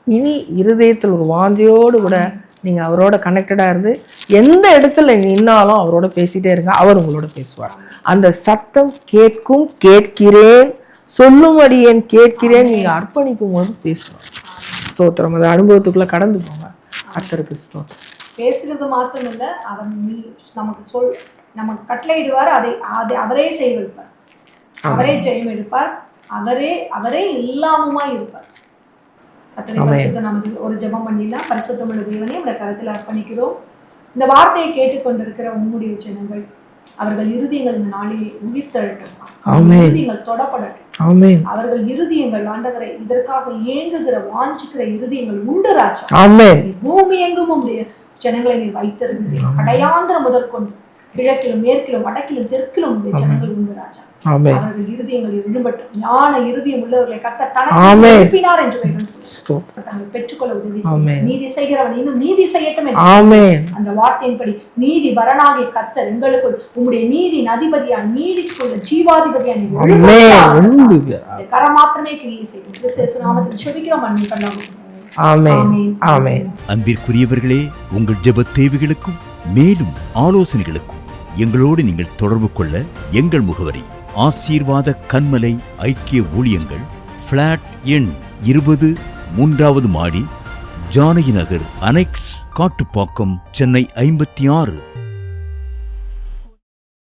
இனி இருதயத்தில் ஒரு வாஞ்சையோடு கூட நீங்கள் அவரோட கனெக்டடாக இருந்து எந்த இடத்துல நின்னாலும் அவரோட பேசிகிட்டே இருங்க, அவர் உங்களோட பேசுவார். அந்த சத்தம் கேட்கும், கேட்கிறேன் சொல்லும்படியேன் கேட்கிறேன் நீங்கள் அர்ப்பணிக்கும் போது பேசுவார். ஸ்தோத்திரம். அந்த அனுபவத்துக்குள்ளே கடந்து போங்க. கர்த்தருக்கு ஸ்தோத்திரம். பேசுறது மாத்திரம் இல்லை, அவர் நமக்கு கட்டளையிடுவார், அதை அவரே செய்ய வைப்பார், அவரே ஜெயம் எடுப்பார், அவரே எல்லாமுமாய் இருப்பார். கர்த்தரை பரிசுத்த நாமத்தில் ஒரு ஜெபம் பண்ணிடலாம். பரிசுத்தமுள்ள தேவனே, உடைய கரத்தில் அர்ப்பணிக்கிறோம். இந்த வார்த்தையை கேட்டுக்கொண்டிருக்கிற உங்களுடைய ஜனங்கள், அவர்கள் இருதயங்கள் இந்த நாளிலே உயிர்த்தெழட்டும், இருதயங்கள் தொடப்படட்டும். அவர்கள் இருதயங்கள் ஆண்டவரை இதற்காக ஏங்குகிற வாஞ்சிக்கிற இருதயங்கள் உண்டு ராஜா. பூமி எங்கும் உடைய ஜனங்களை நீர் வைத்திருக்கிறீர்கள். கடையாந்திர முதற்கொண்டு கிழக்கிலும் மேற்கிலும் வடக்கிலும் தெற்கிலும் உடைய ஜனங்கள் உண்டு ராஜா. அவர்கள் இருதயங்கள் எழும்பட்டும். ஞான இருதயம் உள்ளவர்களை கர்த்தர் தனக்கு எழுப்பினார் என்று தாங்கள் பெற்றுக்கொள்ள உதவி செய்யும். நீதி செய்கிறவன் இன்னும் நீதி செய்யட்டும் என்று அந்த வார்த்தையின்படி நீதி வரனாகிய கர்த்தர் எங்களுக்குள் உம்முடைய நீதியின் அதிபதியா, நீதிக்குள்ள ஜீவாதிபதியா கரம் மாத்திரமே கிரியை செய்யும். கிறிஸ்து நாமத்தில் ஜெபிக்கிறோம். அன்பு கர்த்தாவே. ஆமென். அன்பிற்குரியவர்களே, உங்கள் ஜெப தேவைகளுக்கும் மேலும் ஆலோசனைகளுக்கும் எங்களோடு நீங்கள் தொடர்பு கொள்ள எங்கள் முகவரி ஆசீர்வாத கன்மலை ஐக்கிய ஊழியங்கள், பிளாட் எண் 20, 3வது மாடி, ஜானகி நகர், அனெக்ஸ், காட்டுப்பாக்கம், சென்னை 56.